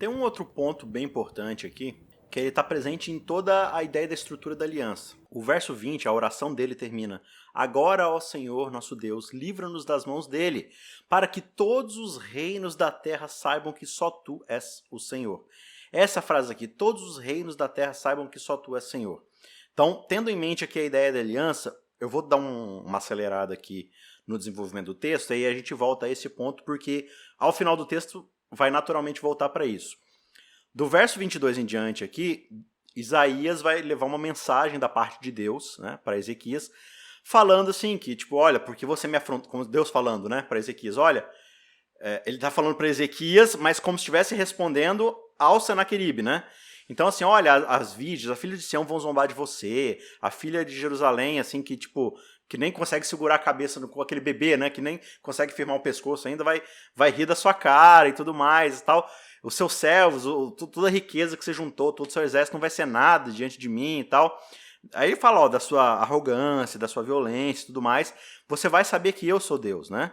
Tem um outro ponto bem importante aqui, que ele está presente em toda a ideia da estrutura da aliança. O verso 20, a oração dele termina: Agora, ó Senhor, nosso Deus, livra-nos das mãos dele, para que todos os reinos da terra saibam que só tu és o Senhor. Essa frase aqui: todos os reinos da terra saibam que só tu és Senhor. Então, tendo em mente aqui a ideia da aliança, eu vou dar uma acelerada aqui no desenvolvimento do texto, e aí a gente volta a esse ponto, porque ao final do texto vai naturalmente voltar para isso. Do verso 22 em diante aqui, Isaías vai levar uma mensagem da parte de Deus, né, para Ezequias, falando assim, que tipo, olha, porque você me afrontou, como Deus falando, né, para Ezequias, olha, ele está falando para Ezequias, mas como se estivesse respondendo ao Senaqueribe, né? Então, assim, olha, as virgens, a filha de Sião vão zombar de você, a filha de Jerusalém, assim, que, tipo, que nem consegue segurar a cabeça com aquele bebê, né, que nem consegue firmar o pescoço ainda, vai rir da sua cara e tudo mais e tal. Os seus servos, toda a riqueza que você juntou, todo o seu exército não vai ser nada diante de mim e tal. Aí ele fala, ó, da sua arrogância, da sua violência e tudo mais, você vai saber que eu sou Deus, né?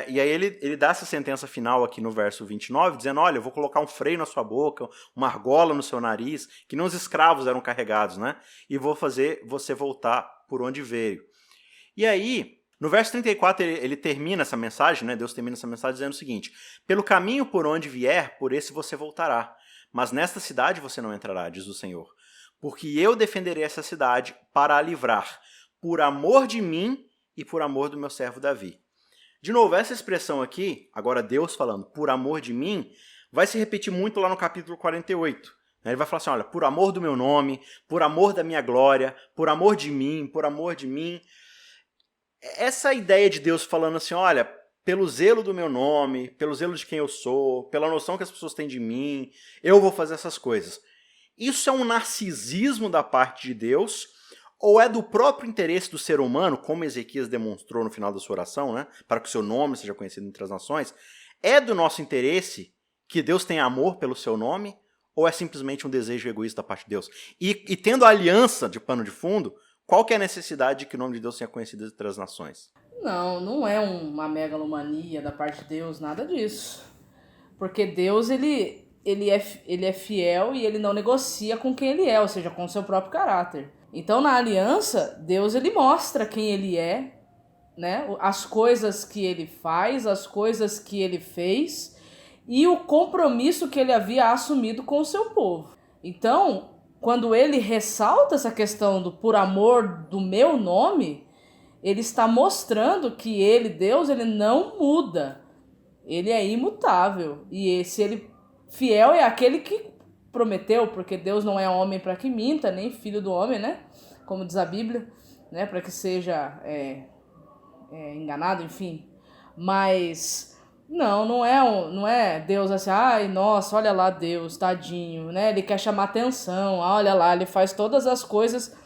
E aí ele dá essa sentença final aqui no verso 29, dizendo, olha, eu vou colocar um freio na sua boca, uma argola no seu nariz, que nem os escravos eram carregados, né? E vou fazer você voltar por onde veio. E aí, no verso 34, ele termina essa mensagem, né? Deus termina essa mensagem dizendo o seguinte: pelo caminho por onde vier, por esse você voltará, mas nesta cidade você não entrará, diz o Senhor, porque eu defenderei essa cidade para a livrar, por amor de mim e por amor do meu servo Davi. De novo, essa expressão aqui, agora Deus falando, por amor de mim, vai se repetir muito lá no capítulo 48. Ele vai falar assim, olha, por amor do meu nome, por amor da minha glória, por amor de mim, por amor de mim. Essa ideia de Deus falando assim, olha, pelo zelo do meu nome, pelo zelo de quem eu sou, pela noção que as pessoas têm de mim, eu vou fazer essas coisas. Isso é um narcisismo da parte de Deus, ou é do próprio interesse do ser humano, como Ezequias demonstrou no final da sua oração, né, para que o seu nome seja conhecido entre as nações? É do nosso interesse que Deus tenha amor pelo seu nome, ou é simplesmente um desejo egoísta da parte de Deus? E tendo a aliança de pano de fundo, qual que é a necessidade de que o nome de Deus seja conhecido entre as nações? Não é uma megalomania da parte de Deus, nada disso. Porque Deus, ele é fiel e ele não negocia com quem ele é, ou seja, com o seu próprio caráter. Então, na aliança, Deus, ele mostra quem ele é, né? As coisas que ele faz, as coisas que ele fez e o compromisso que ele havia assumido com o seu povo. Então, quando ele ressalta essa questão do por amor do meu nome, ele está mostrando que ele, Deus, ele não muda. Ele é imutável. E se ele fiel é aquele que prometeu, porque Deus não é homem para que minta, nem filho do homem, né? Como diz a Bíblia, né? Para que seja enganado, enfim. Mas não é Deus assim, ai, nossa, olha lá Deus, tadinho, né? Ele quer chamar atenção, olha lá, ele faz todas as coisas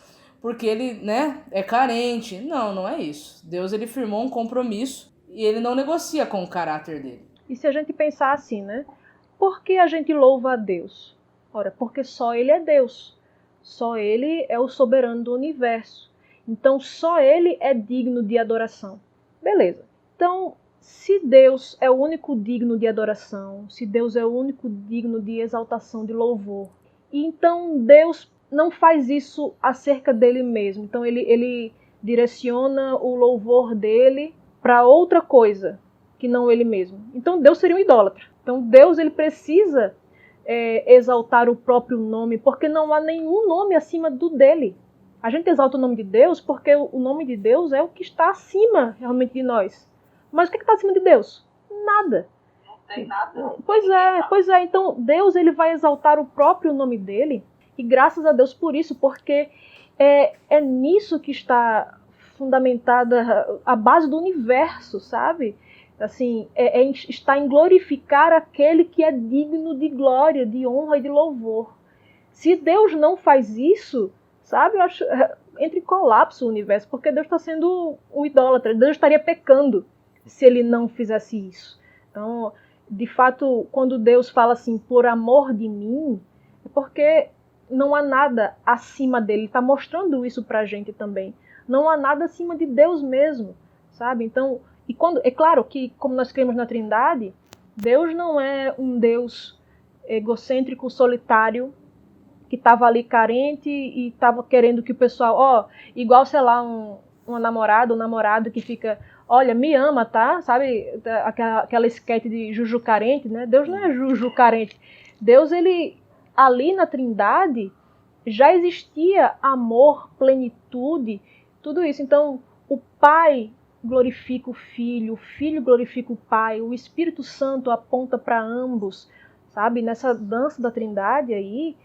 porque ele, né, é carente. Não é isso. Deus, ele firmou um compromisso e ele não negocia com o caráter dele. E se a gente pensar assim, né? Por que a gente louva a Deus? Ora, porque só Ele é Deus. Só Ele é o soberano do universo. Então, só Ele é digno de adoração. Beleza. Então, se Deus é o único digno de adoração, se Deus é o único digno de exaltação, de louvor, e então Deus não faz isso acerca dele mesmo. Então, ele direciona o louvor dele para outra coisa que não ele mesmo. Então Deus seria um idólatra. Então Deus, ele precisa exaltar o próprio nome, porque não há nenhum nome acima do dele. A gente exalta o nome de Deus porque o nome de Deus é o que está acima realmente de nós. Mas o que está acima de Deus? Nada. Não tem nada. Pois é. Então Deus, ele vai exaltar o próprio nome dele, e graças a Deus por isso, porque é nisso que está fundamentada a base do universo, sabe? Assim, está em glorificar aquele que é digno de glória, de honra e de louvor. Se Deus não faz isso, sabe, eu acho, entra em colapso o universo, porque Deus está sendo um idólatra, Deus estaria pecando se ele não fizesse isso. Então, de fato, quando Deus fala assim, por amor de mim, é porque não há nada acima dele. Ele está mostrando isso para a gente também. Não há nada acima de Deus mesmo, sabe? Então, é claro que, como nós cremos na Trindade, Deus não é um Deus egocêntrico, solitário, que estava ali carente e estava querendo que o pessoal, igual, sei lá, uma namorada, um namorado que fica, olha, me ama, tá? Sabe, aquela esquete de Juju carente, né? Deus não é Juju carente. Deus, ele, ali na Trindade, já existia amor, plenitude, tudo isso. Então, o Pai glorifica o Filho glorifica o Pai, o Espírito Santo aponta para ambos, sabe? Nessa dança da Trindade aí,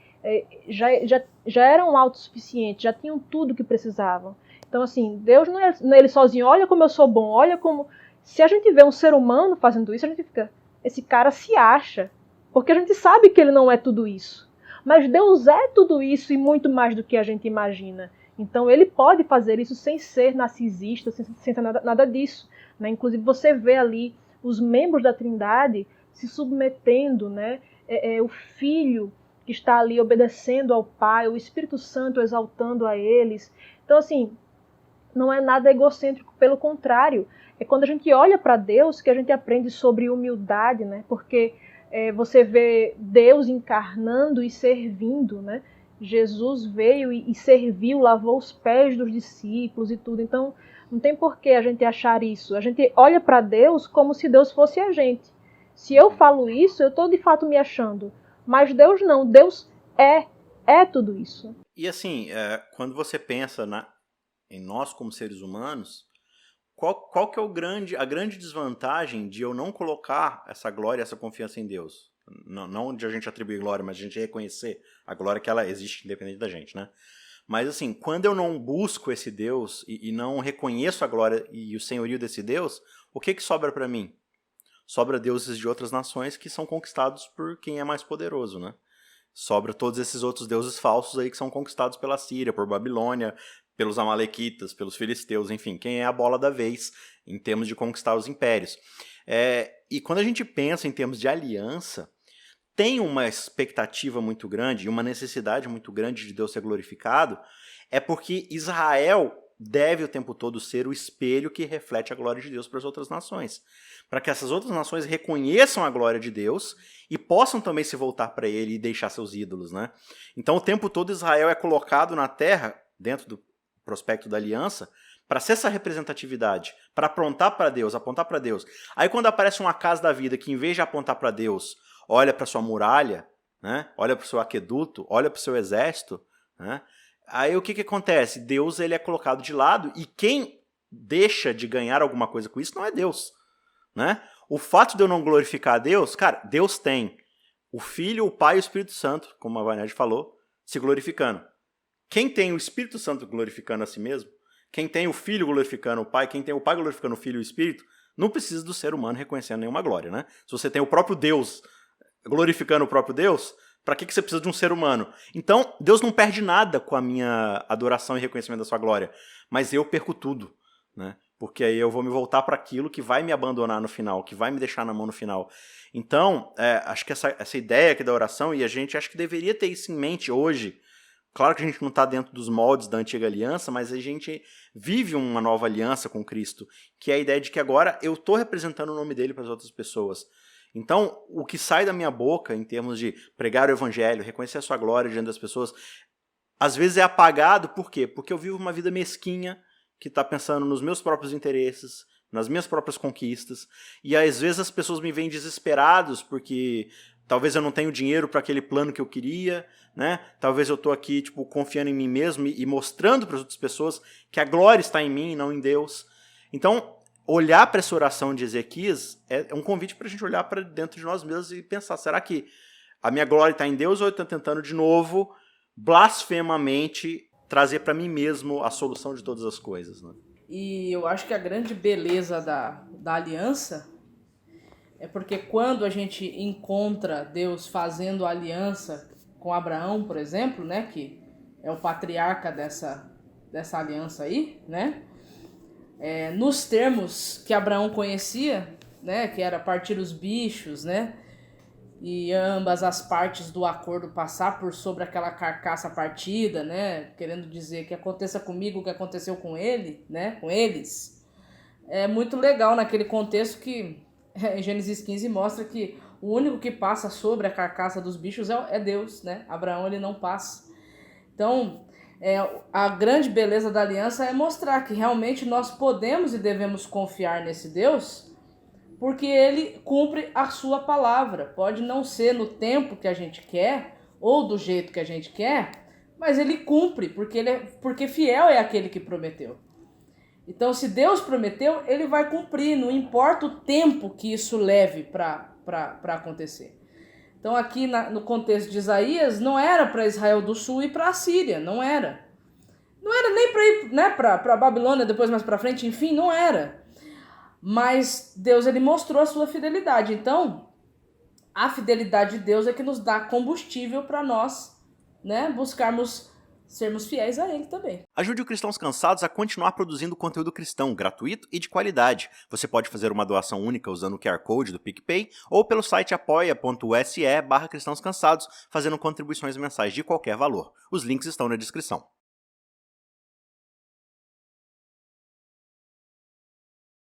já eram autossuficientes, já tinham tudo que precisavam. Então, assim, Deus não é ele sozinho, olha como eu sou bom, olha como... Se a gente vê um ser humano fazendo isso, a gente fica, esse cara se acha, porque a gente sabe que ele não é tudo isso. Mas Deus é tudo isso e muito mais do que a gente imagina. Então ele pode fazer isso sem ser narcisista, sem ser nada disso, né? Inclusive você vê ali os membros da Trindade se submetendo, né? O Filho que está ali obedecendo ao Pai, o Espírito Santo exaltando a eles. Então, assim, não é nada egocêntrico, pelo contrário. É quando a gente olha para Deus que a gente aprende sobre humildade, né? Porque você vê Deus encarnando e servindo, né? Jesus veio e serviu, lavou os pés dos discípulos e tudo. Então, não tem por que a gente achar isso. A gente olha para Deus como se Deus fosse a gente. Se eu falo isso, eu estou de fato me achando. Mas Deus não. Deus é tudo isso. E assim, quando você pensa em nós como seres humanos, qual que é a grande desvantagem de eu não colocar essa glória, essa confiança em Deus? Não de a gente atribuir glória, mas de a gente reconhecer a glória que ela existe independente da gente, né? Mas assim, quando eu não busco esse Deus e não reconheço a glória e o senhorio desse Deus, o que sobra para mim? Sobra deuses de outras nações que são conquistados por quem é mais poderoso, né? Sobra todos esses outros deuses falsos aí que são conquistados pela Síria, por Babilônia, pelos amalequitas, pelos filisteus, enfim, quem é a bola da vez em termos de conquistar os impérios. E quando a gente pensa em termos de aliança, tem uma expectativa muito grande e uma necessidade muito grande de Deus ser glorificado, é porque Israel deve o tempo todo ser o espelho que reflete a glória de Deus para as outras nações. Para que essas outras nações reconheçam a glória de Deus e possam também se voltar para ele e deixar seus ídolos, né? Então o tempo todo Israel é colocado na terra, dentro do prospecto da aliança, para ser essa representatividade, para apontar para Deus. Aí quando aparece uma casa da vida que em vez de apontar para Deus, olha para sua muralha, né? Olha para o seu aqueduto, olha para o seu exército, né? Aí o que acontece? Deus, ele é colocado de lado e quem deixa de ganhar alguma coisa com isso não é Deus, né? O fato de eu não glorificar a Deus, cara, Deus tem o Filho, o Pai e o Espírito Santo, como a Vanessa falou, se glorificando. Quem tem o Espírito Santo glorificando a si mesmo, quem tem o Filho glorificando o Pai, quem tem o Pai glorificando o Filho e o Espírito, não precisa do ser humano reconhecendo nenhuma glória, né? Se você tem o próprio Deus glorificando o próprio Deus, para que você precisa de um ser humano? Então, Deus não perde nada com a minha adoração e reconhecimento da sua glória, mas eu perco tudo, né? Porque aí eu vou me voltar para aquilo que vai me abandonar no final, que vai me deixar na mão no final. Então, acho que essa ideia aqui da oração, e a gente acho que deveria ter isso em mente hoje. Claro que a gente não está dentro dos moldes da antiga aliança, mas a gente vive uma nova aliança com Cristo, que é a ideia de que agora eu estou representando o nome dele para as outras pessoas. Então, o que sai da minha boca em termos de pregar o evangelho, reconhecer a sua glória diante das pessoas, às vezes é apagado. Por quê? Porque eu vivo uma vida mesquinha, que está pensando nos meus próprios interesses, nas minhas próprias conquistas, e às vezes as pessoas me veem desesperados porque talvez eu não tenha dinheiro para aquele plano que eu queria, né? Talvez eu estou aqui confiando em mim mesmo e mostrando para as outras pessoas que a glória está em mim e não em Deus. Então, olhar para essa oração de Ezequias é um convite para a gente olhar para dentro de nós mesmos e pensar, será que a minha glória está em Deus ou eu estou tentando de novo, blasfemamente, trazer para mim mesmo a solução de todas as coisas, né? E eu acho que a grande beleza da aliança é porque quando a gente encontra Deus fazendo aliança com Abraão, por exemplo, né, que é o patriarca dessa aliança aí, né, nos termos que Abraão conhecia, né, que era partir os bichos, né, e ambas as partes do acordo passar por sobre aquela carcaça partida, né, querendo dizer que aconteça comigo o que aconteceu com ele, né, com eles. É muito legal naquele contexto que em Gênesis 15 mostra que o único que passa sobre a carcaça dos bichos é Deus, né? Abraão, ele não passa. Então, a grande beleza da aliança é mostrar que realmente nós podemos e devemos confiar nesse Deus, porque ele cumpre a sua palavra. Pode não ser no tempo que a gente quer, ou do jeito que a gente quer, mas ele cumpre, porque fiel é aquele que prometeu. Então, se Deus prometeu, ele vai cumprir, não importa o tempo que isso leve para acontecer. Então, aqui no contexto de Isaías, não era para Israel do Sul ir para a Síria, não era. Não era nem para ir, né, para a Babilônia, depois mais para frente, enfim, não era. Mas Deus, ele mostrou a sua fidelidade. Então, a fidelidade de Deus é que nos dá combustível para nós, né, buscarmos sermos fiéis a ele também. Ajude o Cristãos Cansados a continuar produzindo conteúdo cristão gratuito e de qualidade. Você pode fazer uma doação única usando o QR Code do PicPay ou pelo site apoia.se/cristãoscansados, fazendo contribuições mensais de qualquer valor. Os links estão na descrição.